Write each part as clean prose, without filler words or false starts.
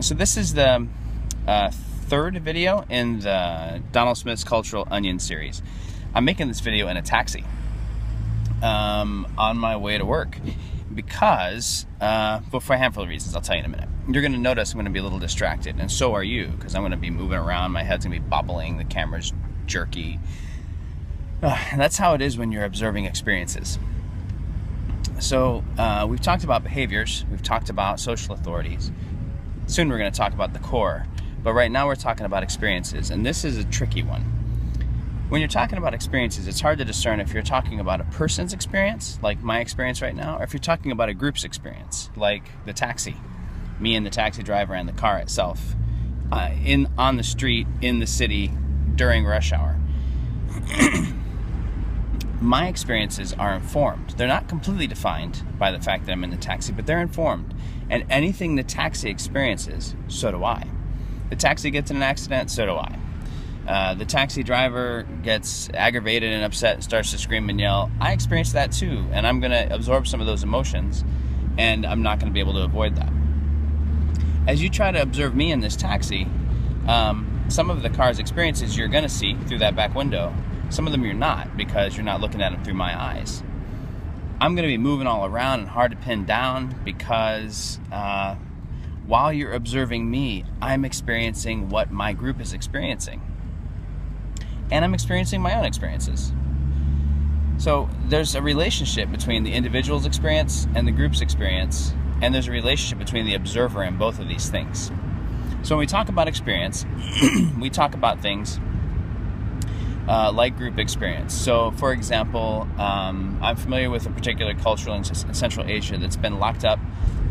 So this is the third video in the Donald Smith's Cultural Onion series. I'm making this video in a taxi on my way to work because, but for a handful of reasons, I'll tell you in a minute. You're going to notice I'm going to be a little distracted, and so are you, because I'm going to be moving around, my head's going to be bobbling, the camera's jerky. And that's how it is when you're observing experiences. So we've talked about behaviors, we've talked about social authorities. Soon we're going to talk about the core, but right now we're talking about experiences, and this is a tricky one. When you're talking about experiences, it's hard to discern if you're talking about a person's experience, like my experience right now, or if you're talking about a group's experience, like the taxi, me and the taxi driver and the car itself, on the street, in the city, during rush hour. My experiences are informed. They're not completely defined by the fact that I'm in the taxi, but they're informed. And anything the taxi experiences, so do I. The taxi gets in an accident, so do I. The taxi driver gets aggravated and upset and starts to scream and yell. I experience that too, and I'm going to absorb some of those emotions, and I'm not going to be able to avoid that. As you try to observe me in this taxi, some of the car's experiences you're going to see through that back window. Some of them you're not, because you're not looking at them through my eyes. I'm going to be moving all around and hard to pin down because while you're observing me, I'm experiencing what my group is experiencing. And I'm experiencing my own experiences. So there's a relationship between the individual's experience and the group's experience, and there's a relationship between the observer and both of these things. So when we talk about experience, we talk about things like group experience. So, for example, I'm familiar with a particular culture in Central Asia that's been locked up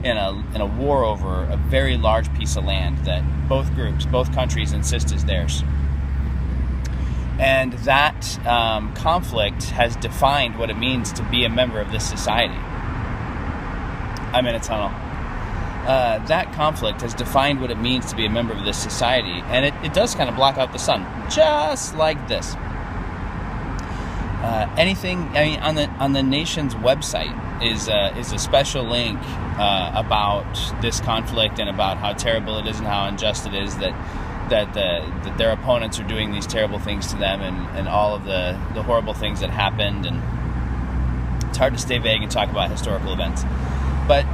in a war over a very large piece of land that both groups, both countries insist is theirs. And that conflict has defined what it means to be a member of this society. I'm in a tunnel. That conflict has defined what it means to be a member of this society, and it does kind of block out the sun, just like this. On the nation's website is a special link about this conflict and about how terrible it is and how unjust it is that their opponents are doing these terrible things to them and all of the horrible things that happened. And it's hard to stay vague and talk about historical events, but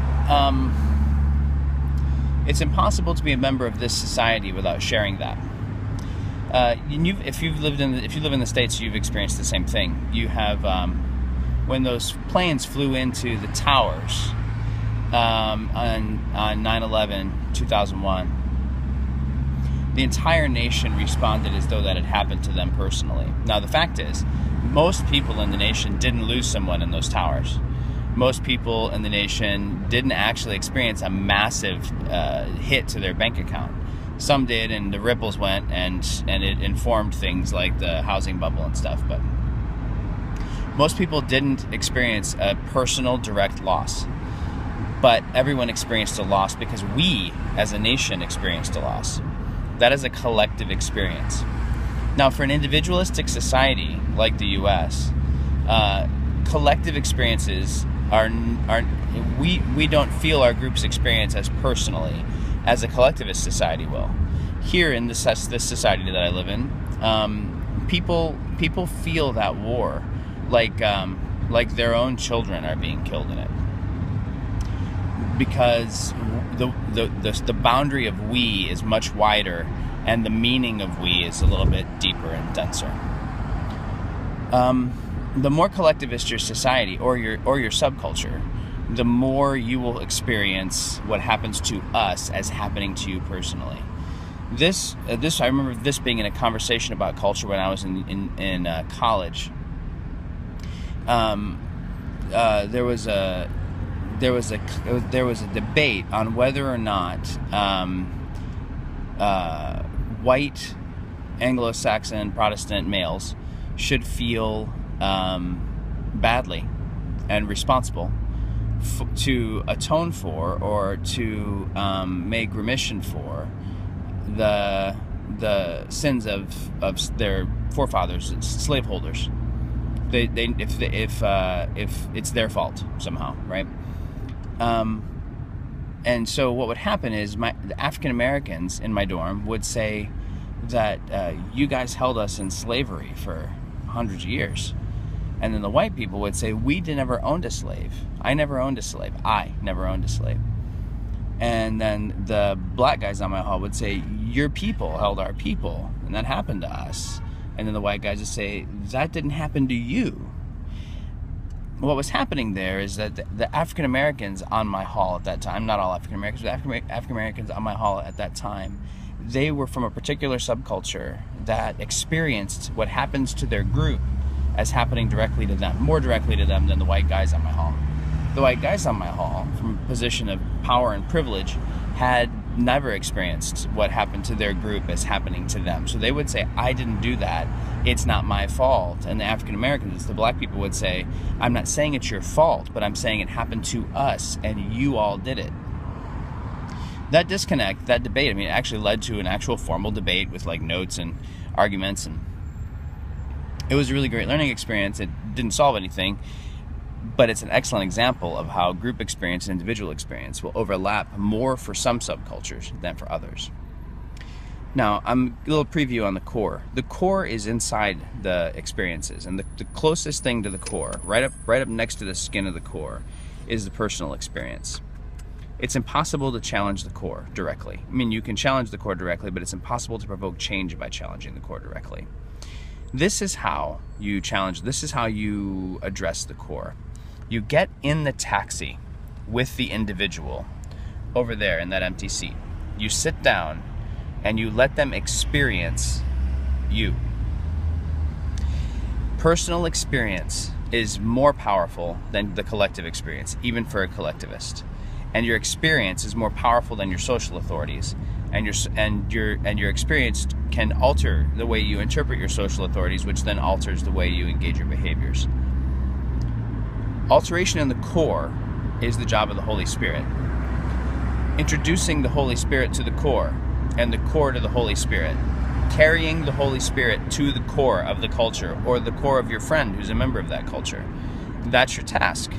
it's impossible to be a member of this society without sharing that. If you live in the States, you've experienced the same thing. You have when those planes flew into the towers on 9/11, 2001. The entire nation responded as though that had happened to them personally. Now, the fact is, most people in the nation didn't lose someone in those towers. Most people in the nation didn't actually experience a massive hit to their bank account. Some did, and the ripples went, and it informed things like the housing bubble and stuff. But most people didn't experience a personal direct loss. But everyone experienced a loss because we, as a nation, experienced a loss. That is a collective experience. Now, for an individualistic society like the U.S., collective experiences we don't feel our group's experience as personally as a collectivist society will. Here in this society that I live in, people feel that war like their own children are being killed in it, because the boundary of we is much wider, and the meaning of we is a little bit deeper and denser. The more collectivist your society or your subculture, the more you will experience what happens to us as happening to you personally. This I remember this being in a conversation about culture when I was in college. There was a debate on whether or not white Anglo-Saxon Protestant males should feel badly and responsible to atone for or to make remission for the sins of their forefathers, slaveholders. If it's their fault somehow, right? And so what would happen is the African Americans in my dorm would say that you guys held us in slavery for hundreds of years. And then the white people would say, we never owned a slave. I never owned a slave. I never owned a slave. And then the black guys on my hall would say, your people held our people, and that happened to us. And then the white guys would say, that didn't happen to you. What was happening there is that the African Americans on my hall at that time, not all African Americans, but African Americans on my hall at that time, they were from a particular subculture that experienced what happens to their group as happening directly to them, more directly to them than the white guys on my hall. The white guys on my hall, from a position of power and privilege, had never experienced what happened to their group as happening to them. So they would say, I didn't do that, it's not my fault. And the African Americans, the black people, would say, I'm not saying it's your fault, but I'm saying it happened to us and you all did it. That disconnect, that debate, I mean, it actually led to an actual formal debate with like notes and arguments, and it was a really great learning experience. It didn't solve anything, but it's an excellent example of how group experience and individual experience will overlap more for some subcultures than for others. Now, a little preview on the core. The core is inside the experiences, and the closest thing to the core, right up next to the skin of the core, is the personal experience. It's impossible to challenge the core directly. I mean, you can challenge the core directly, but it's impossible to provoke change by challenging the core directly. This is how you challenge, this is how you address the core. You get in the taxi with the individual over there in that empty seat. You sit down and you let them experience you. Personal experience is more powerful than the collective experience, even for a collectivist. And your experience is more powerful than your social authorities, and your experience can alter the way you interpret your social authorities, which then alters the way you engage your behaviors. Alteration in the core is the job of the Holy Spirit. Introducing the Holy Spirit to the core, and the core to the Holy Spirit. Carrying the Holy Spirit to the core of the culture, or the core of your friend who's a member of that culture. That's your task.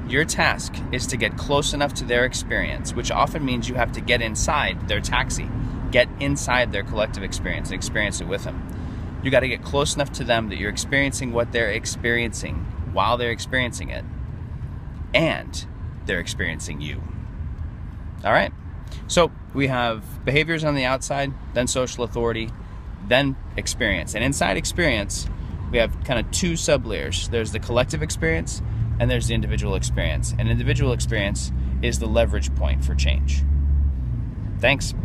Your task is to get close enough to their experience, which often means you have to get inside their taxi, get inside their collective experience and experience it with them. You got to get close enough to them that you're experiencing what they're experiencing while they're experiencing it, and they're experiencing you. All right. So we have behaviors on the outside, then social authority, then experience. And inside experience, we have kind of two sub-layers. There's the collective experience, and there's the individual experience. And individual experience is the leverage point for change. Thanks.